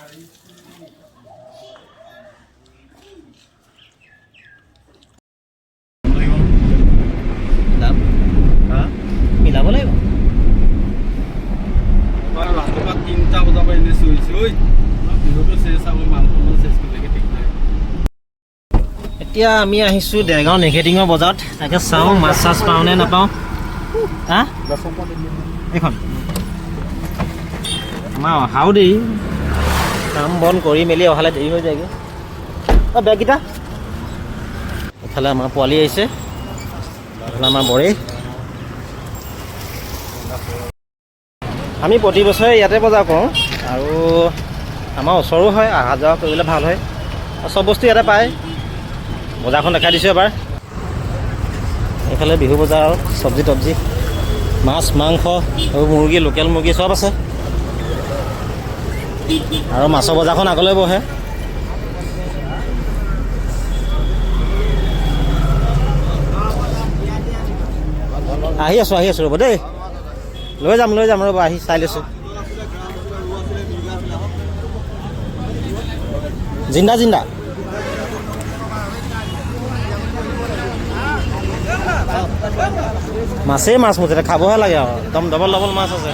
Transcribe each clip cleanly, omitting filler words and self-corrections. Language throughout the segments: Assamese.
মিলাব লাগিব ৰাতিপুৱা 3টা বজাৰ পৰা এনেই চুইছোঁ ঐ বিহুটো চেচ আৰু মাংসটো চেচ কৰিলেগে ঠিক নাই এতিয়া আমি আহিছোঁ দেৰগাঁও নেঘেটিঙৰ বজাৰত তাকে চাওঁ মাছ চাছ পাওঁ নে নাপাওঁ হা এইখন আমাৰ অহাও দেৰি কাম বন কৰি মেলি অহালে দেৰি হৈ যায়গৈ অঁ বেগকেইটা এফালে আমাৰ পোৱালি আহিছে এফালে আমাৰ বৰেই আমি প্ৰতি বছৰে ইয়াতে বজাৰ কৰোঁ আৰু আমাৰ ওচৰো হয় অহা যোৱা কৰিবলৈ ভাল হয় আৰু চব বস্তু ইয়াতে পায় বজাৰখন দেখাই দিছোঁ এবাৰ এইফালে বিহু বজাৰ আৰু চব্জি তব্জি মাছ মাংস আৰু মুৰ্গী লোকেল মুৰ্গী চব আছে আৰু মাছৰ বজাৰখন আগলৈ বহে আহি আছোঁ ৰ'ব দেই লৈ যাম ৰ'ব আহি চাই লৈছোঁ জিন্দা মাছেই মাছ মুঠতে খাবহে লাগে আৰু একদম ডবল মাছ আছে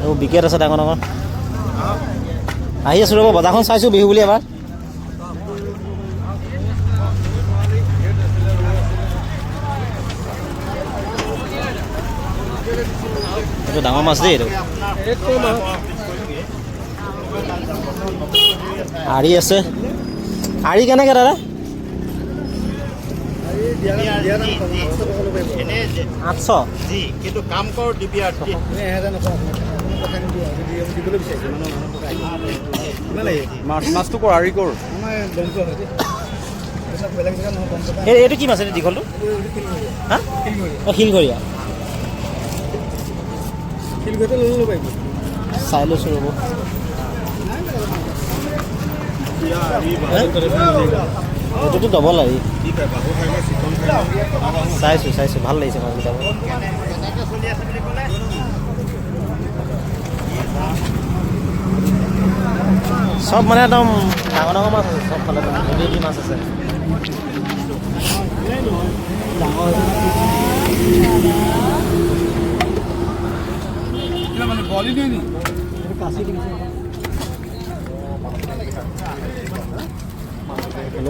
এইবোৰ বিকেট আছে ডাঙৰ আহি আছোঁ ৰ'ব বজাৰখন চাইছোঁ বিহু বুলি এবাৰ এইটো ডাঙৰ মাছ দেই এইটো আৰি আছে আৰি কেনেকৈ দাদা 800 কিন্তু কাম কৰ দিবি আৰু মাছটো কৰ আৰি কৰ এইটো কি মাছ এইটো দীঘলটো হা অঁ শিলঘৰীয়া চাই লৈছোঁ ৰ'ব এইটোতো ডবল আৰি চাইছোঁ ভাল লাগিছে মাছকেইটা চব মানে একদম ডাঙৰ মাছ আছে চব ফালে নদী মাছ আছে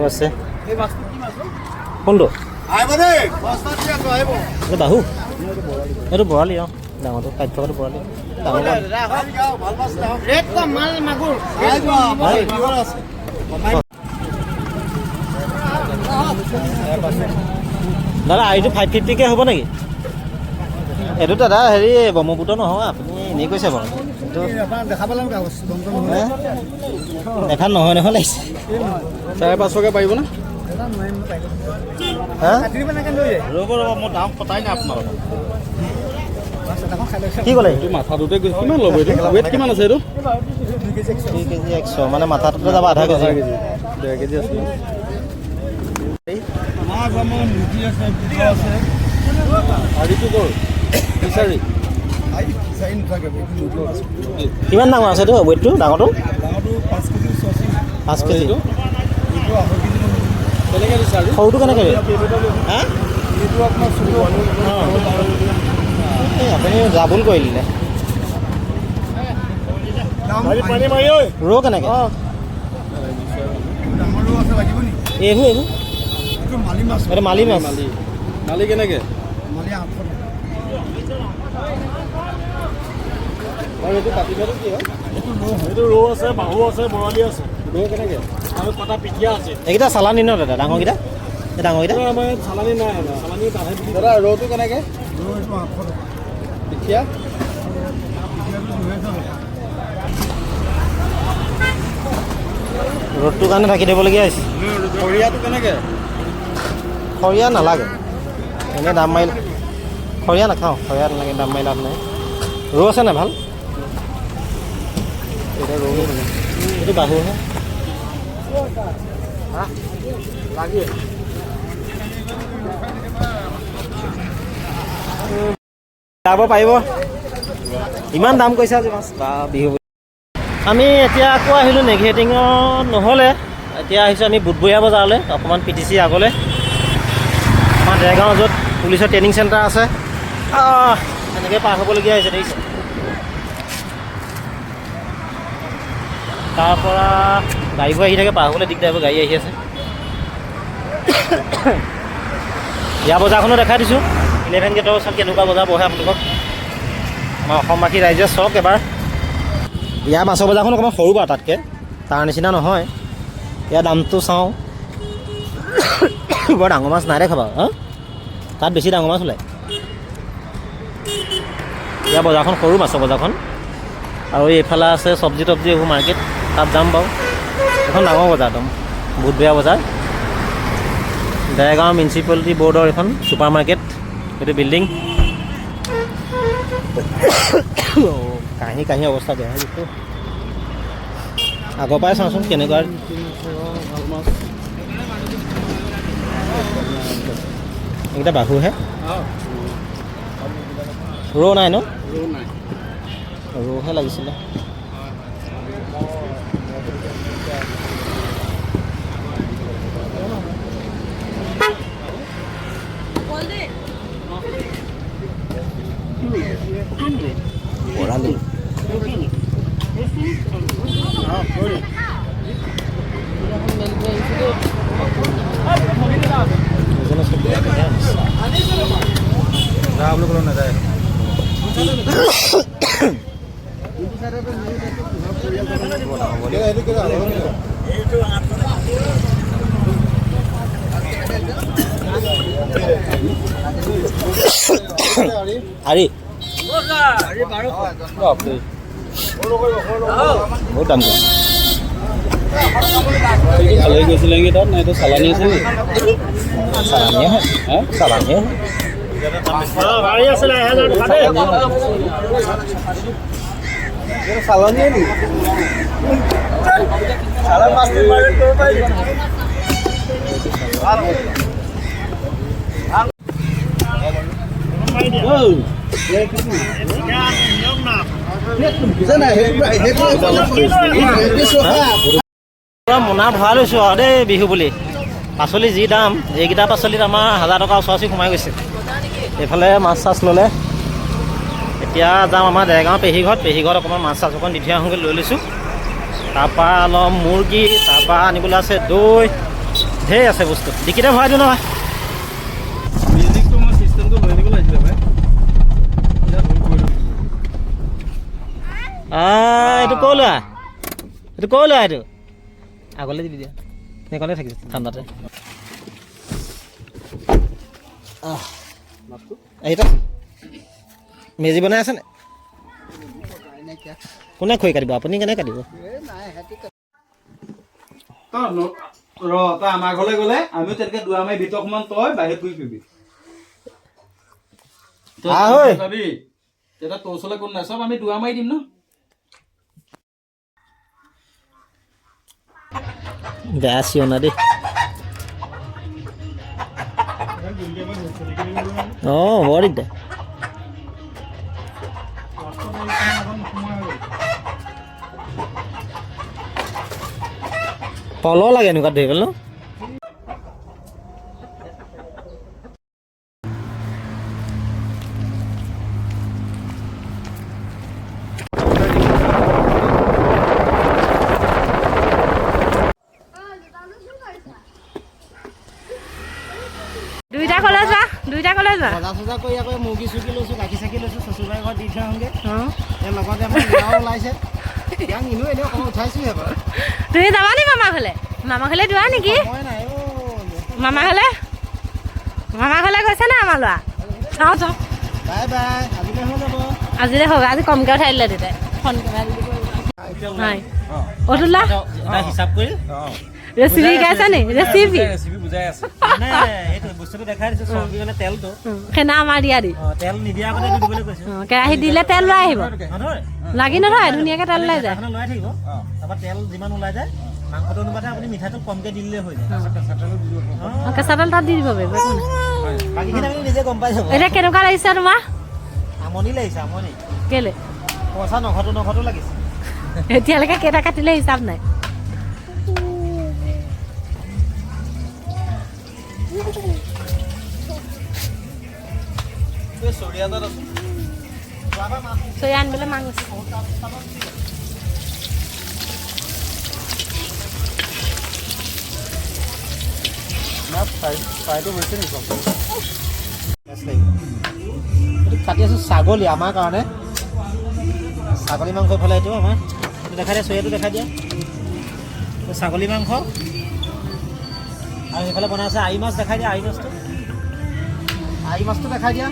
আছে কোনটো বাহু এইটো বৰালি অঁ ডাঙৰটো কাটি থকাটো বৰালি দাদা এইটো 550কৈ হ'ব নেকি এইটো দাদা হেৰি ব্ৰহ্মপুত্ৰ নহয় আপুনি এনেই কৈছে বাৰু দেখা নহয় লাগিছে 550কৈ পাৰিব না ৰ'ব মোৰ দাম পতাই নাই আপোনাৰ কি ক'লে এইটো মাথাটোতে কিমান ল'ব এইটো ৱেট কিমান আছে এইটো 2 কেজি 100 মানে মাথাটোতে যাব আধা কেজি 1.5 কেজি আছে আৰিটো কৰ বিচাৰি কিমান ডাঙৰ আছে এইটো ৱেটটো ডাঙৰটো 5 কেজি সৰুটো কেনেকৈ হা আপুনি ডাবুল কৰি দিলে ৰৌ কেনেকৈ এইবোৰ এইটো মালি মাছ মালি কেনেকৈ এইটো কাটি কি হয় এইটো ৰৌ আছে বাহু আছে বৰালি আছে ৰৌ কেনেকৈ আৰু কটা পিঠিয়া আছে এইকেইটা চালানী ন দাদা ডাঙৰকেইটা এই ডাঙৰকেইটা আমাৰ চালানী নাই চালানী দাদা ৰৌটো কেনেকৈ পিঠিয়া ৰ'দটোৰ কাৰণে ঢাকি দিবলগীয়া হৈছে খৰিয়াটো কেনেকৈ খৰিয়া নালাগে এনেই দাম মাৰি খৰিয়া নাখাওঁ খৰিয়া নালাগে দাম মাৰি লাভ নাই ৰৌ আছে নাই ভাল এতিয়া ৰৌ এইটো বাহুহে যাব পাৰিব ইমান দাম কৈছে আজি মাছ বা বিহু আমি এতিয়া আকৌ আহিলোঁ নেঘেটিঙত নহ'লে এতিয়া আহিছোঁ আমি বুধবৰীয়া বজাৰলৈ অকণমান PTC আগলৈ আমাৰ দেৰগাঁও য'ত পুলিচৰ ট্ৰেইনিং চেণ্টাৰ আছে এনেকৈ পাৰ হ'বলগীয়া হৈছে দেখিছে তাৰপৰা গাড়ীবোৰ আহি থাকে পাৰ হ'বলৈ দিগদাৰ হ'ব গাড়ী আহি আছে ইয়াৰ বজাৰখনো দেখাই দিছোঁ 11 গেটৰ ওচৰত কেনেকুৱা বজাৰ বহে আপোনালোকক আমাৰ অসমবাসী ৰাইজে চাওক এবাৰ ইয়াৰ মাছৰ বজাৰখন অকণমান সৰু বাৰু তাতকৈ তাৰ নিচিনা নহয় ইয়াৰ দামটো চাওঁ বৰ ডাঙৰ মাছ নাই দেখা বাৰু তাত বেছি ডাঙৰ মাছ ওলায় ইয়াৰ বজাৰখন সৰু মাছৰ বজাৰখন আৰু এইফালে আছে চব্জি তব্জি এইবোৰ মাৰ্কেট তাত যাম বাৰু এখন ডাঙৰ বজাৰ একদম বুধবৰীয়া বজাৰ দেৰগাঁও মিউনিচিপালিটি বৰ্ডৰ এখন ছুপাৰ মাৰ্কেট এইটো বিল্ডিং কাহি অৱস্থা বেয়া হৈ গৈছে আগৰ পৰাই চাওঁচোন কেনেকুৱা এইকেইটা বাহুহে ৰৌ নাই ন ৰৌহে লাগিছিলে বৰালি নাযায় আৰি বহুত দাম খালে গৈছিলে নেকি তাত নাই এইটো চালানী আছে নেকি চালানিয়ে হয় চালানিয়ে চালানীয়ে নেকি মোনা ভৰাই লৈছোঁ আৰু দেই বিহু বুলি পাচলি যি দাম এইকেইটা পাচলিত আমাৰ 1000 টকা ওচৰা-ওচৰি সোমাই গৈছে এইফালে মাছ চাছ ল'লে এতিয়া যাম আমাৰ দেৰগাঁও পেহীঘৰত অকণমান মাছ চাছ অকণ দি থৈ আহোঁগৈ লৈ লৈছোঁ তাৰপৰা অলপ মুৰ্গী তাৰপৰা আনিবলৈ আছে দৈ ঢেৰ আছে বস্তু ডিকিতে ভৰাই দিওঁ নহয় মিউজিকটো মই চিষ্টেমটো লৈ আনিব লাগিছিলে ভাই এইটো ক'ৰ লোৱা এইটো আগলৈ দিবি দিয়া সেইকণে থাকিছে ঠাণ্ডাতে এইটা মেজি বনাই আছেনে কোনে খৰি কাটিব আপুনি কেনেকৈ কাটিব তই আমাৰ ঘৰলৈ গ'লে আমিও তেনেকৈ দুৱাৰ মাৰি ভিতৰত অকণমান তই বাহিৰত ঘূৰি ফুৰিবি তেতিয়া তোৰ ওচৰলৈ কোন নাই চব আমি দুৱাৰ মাৰি দিম ন বেয়া চিঞনা দেই বৰ দিগদাৰ পল লাগে এনেকুৱা ধৰিবলৈ ন দুইটা কলেজ বজাৰ কৰি আকৌ মুৰ্গী চুৰ্গী লৈছোঁ গাখীৰ চাখি লৈছোঁ চচুৰবাৰী ঘৰত দি থৈ আহোঁগৈ লগতে আমাৰ বিয়াও ওলাইছে ইয়াক নিনো এনেও অকণমান উঠাইছোঁহে বাৰু তুমি যাবা নি মামা ঘৰলৈ যোৱা নেকি মামা ঘৰলৈ গৈছে নে আমাৰ ল'ৰা চাওঁ বাই বাই আজিলৈ হৈ যাব আজিলৈ হওক আজি কমকৈ উঠাই দিলে তেতিয়া ফোন হয় অতুলা হিচাপ কৰি ৰেচিপি শিকাইছা নি ৰেচিপি বুজাই আছে এইটো বস্তুটো দেখাই দিছোঁ চৰ্বি মানে তেলটো সেনা আমাৰ দিয়া দি তেল নিদিয়া আগতে দিবলৈ কৈছোঁ কেৰাহীত দিলে তেল লৈ আহিব লাগি নথয় ধুনীয়াকৈ তেল ওলাই যায় ওলাই থাকিব তাৰপৰা তেল যিমান ওলাই যায় মাংসটো অনুপাতে আপুনি মিঠাটো কমকৈ দি দিলে হৈ যায় কেঁচা তেল তাত দি দিব পাৰিব বাকীখিনি আপুনি নিজে গম পাই যাব এতিয়া কেনেকুৱা লাগিছে তোমাৰ আমনি লাগিছে আমনি কেলে পইচা নঘটো লাগিছে এতিয়ালৈকে কেইটা কাটিলে হিচাপ নাই। চৰিয়া আনিবলৈ মাং গৈছে। কাটি আছোঁ ছাগলী আমাৰ কাৰণে। ছাগলী মাংস এইফালে এইটো আমাৰ এইটো দেখাই দিয়া, চৰিয়াটো দেখাই দিয়া। ছাগলী মাংস আৰু সেইফালে বনাই আছে আৰি মাছ। দেখাই দিয়া আৰি মাছটো দেখাই দিয়া।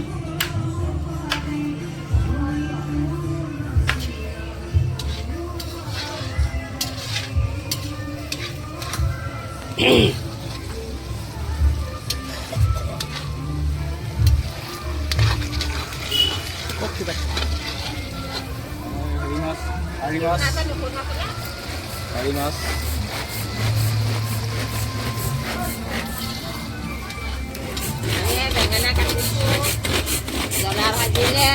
বেঙেনা কাটিছোঁ, জ্বলা ভাজিলে,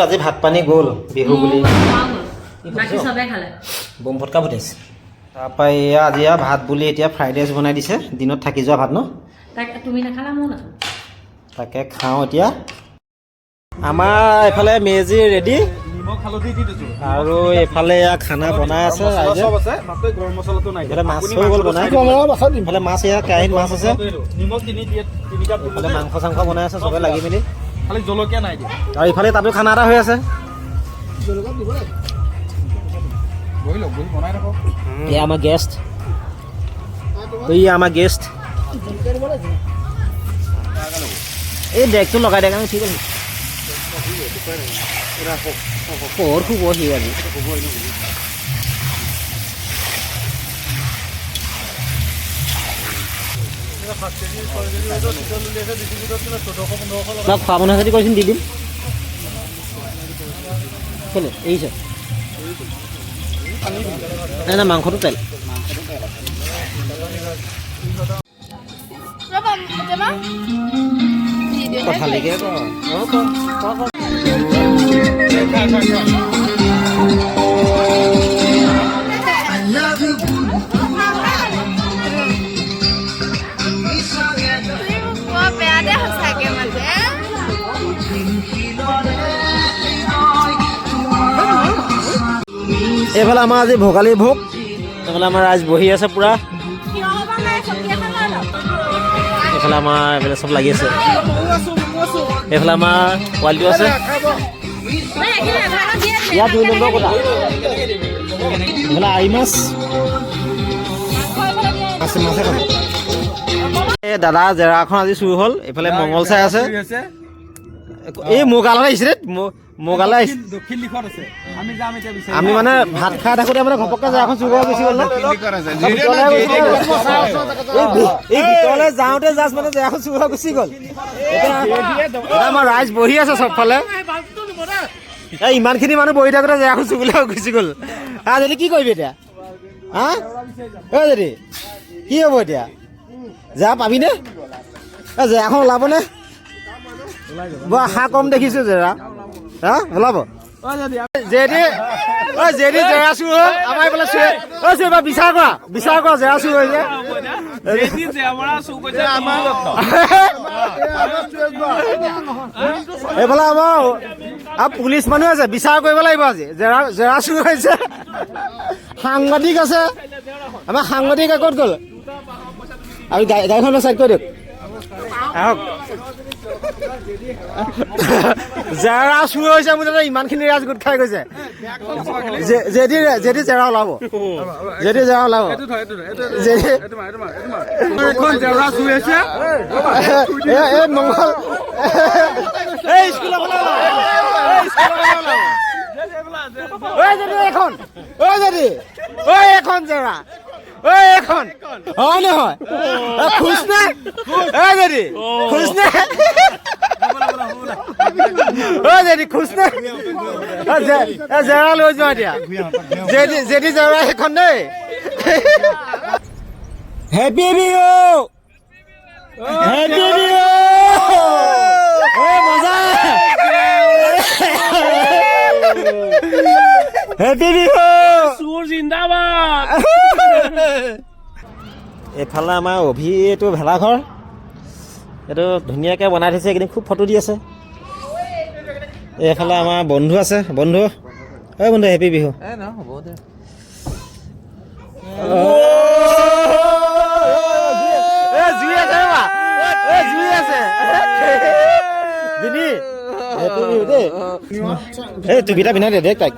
আজি ভাত পানী গ'ল বিহু বুলি বাকী চবে খালে। বম ফটকা ফুটাইছে। তাৰপৰা এয়া আজি ভাত বুলি এতিয়া ফ্ৰাইড ৰাইচ বনাই দিছে, দিনত থাকি যোৱা ভাত ন। তুমি নাখালা ময়ো নাখাওঁ। তাকে খাওঁ এতিয়া। আমাৰ এইফালে মেজি ৰেডি আৰু এইফালে এয়া খানা বনাই আছে ৰাইজে। এইফালে মাছ হৈ গ'ল বনাই, এইফালে মাছ এয়া কেৰাহীত মাছ আছে, এইফালে মাংস চাংস বনাই আছে চবে লাগি মেলি। আৰু ইফালে তাতো খানা এটা হৈ আছে। এয়া আমাৰ গেষ্ট, আমাৰ গেষ্ট। এই ডেকটো লগাই দিয়া কাৰণে ঠিক আছে। পোহৰ খুব সি আজি খোৱা মানুহ যদি কৈছিল দি দিম। কেলে এৰিছে নাই নাই মাংসটো তেল কথালৈকে এইফালে আমাৰ আজি ভোগালী ভোগ। এইফালে আমাৰ ৰাইজ বহি আছে পুৰা। এইফালে আমাৰ এইফালে চব লাগি আছে। এইফালে আমাৰ পোৱালিটো আছে। ইয়াত 2 নম্বৰ কথা। এইফালে আৰি মাছ আছে, মাছে খাব। এই দাদা জেৰাখন আজি চুৰ হ'ল। এইফালে মংগল চাই আছে। এই মোৰ গালৈ আহিছে মোৰ গালৈ আহিছে। আমি মানে ভাত খাই থাকোঁতে মানে ঘপককৈ জেৰাখন চুৰ কৰা গুচি গ'ল। এই ভিতৰলৈ যাওঁতে জাষ্ট মানে জেৰাখন চুৰ হৈ গুচি গ'ল। এতিয়া আমাৰ ৰাইজ বহি আছে চবফালে। ইমানখিনি মানুহ বহি থাকোঁতে জেৰাখন চুৰ গুচি গ'ল। যদি কি কৰিবি এতিয়া? হা যদি কি হ'ব এতিয়া? জেৰা পাবিনে? জেৰাখন ওলাবনে? বৰ আশা কম দেখিছোঁ জেৰা। হা ওলাব যদি জেৰা চুৰ হ'ল আমাৰ এইফালে চুৰ বিচাৰ কৰা জেৰা চুৰ হৈছে। এইফালে আমাৰ পুলিচ মানুহ আছে, বিচাৰ কৰিব লাগিব আজি। জেৰা চুৰ হৈছে, সাংবাদিক আছে। আমাৰ সাংবাদিক ক'ত গ'ল? আৰু গাড়ীখনৰ চাইড কৰি দিয়ক। আহক জেৰা চুৰ হৈছে মুঠতে ইমানখিনি ৰাইজ গোট খাই গৈছে। যদি জেৰা ওলাব, যদি জেৰা ওলাব মংগল এখন জেৰা এখন হয় নহয়? খুচ নাই যদি খুচ নাই যদি খুচ নাই জেৰা লৈ যোৱা এতিয়া। যদি জেৰা এখন দেই। হেপী বিহু হেপী বিহু মজা হেপী বিহু চোৰ জিন্দাবাদ। এইফালে আমাৰ অভি এইটো ভেলাঘৰ এইটো ধুনীয়াকৈ বনাই থৈছে এইকেইদিন খুব ফটো দি আছে এইফালে আমাৰ বন্ধু আছে বন্ধু ঐ বন্ধু হেপী বিহু এই টুপিটা পিন্ধাই দে দেখ তাইক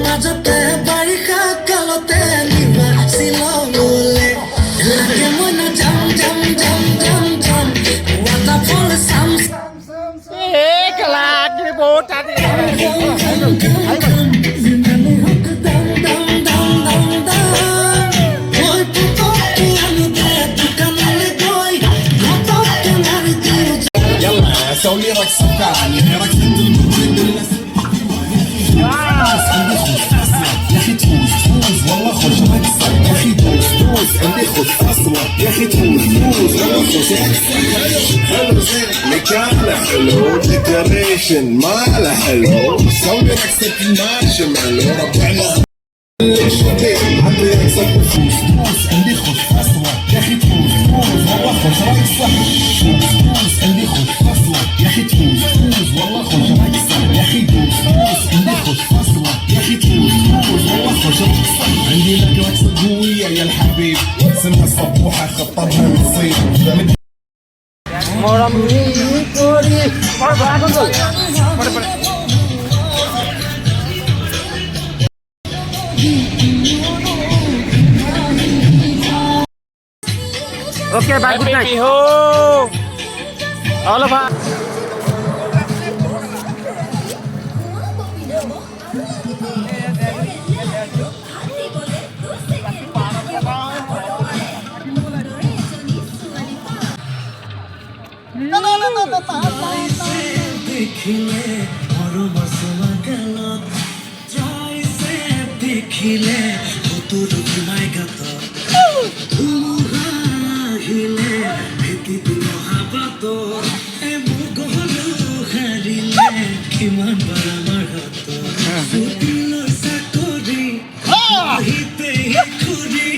মাজতে বাৰিষা কালতে নিবা শ্বিলঙলে লাগে মইনা যাম যাম যাম যাম যাম ৱাটাৰফল চাম سوي لك سكر راك يا اخي تفوز والله خوش اكثر يا اخي تفوز عندي خذ اصلا يا اخي تفوز والله خوش اكثر حلو زين مكانه حلو ديكوريشن ماله حلو سوي لك ست مارشميلو ربعنا حتى يكسب فلوس عندي خذ اصلا يا اخي تفوز والله خوش اكثر فلوس عندي خذ اصلا يا اخي تفوز والله خوش اكثر يا اخي تفوز عندي خذ اصلا يا اخي تفوز والله خوش اكثر عندي لك رقصه قويه يا الحبيب سمها الصبوحه خطبها نصيب মৰম কৰি Okay, bye. Good night. All of us. দেখিলে কত মাই গাত আহিলে ভেটিটো মহাবাত হাৰিলে কিমান বাৰ আমাৰ হাত চাকৰি আহিতে খুৰি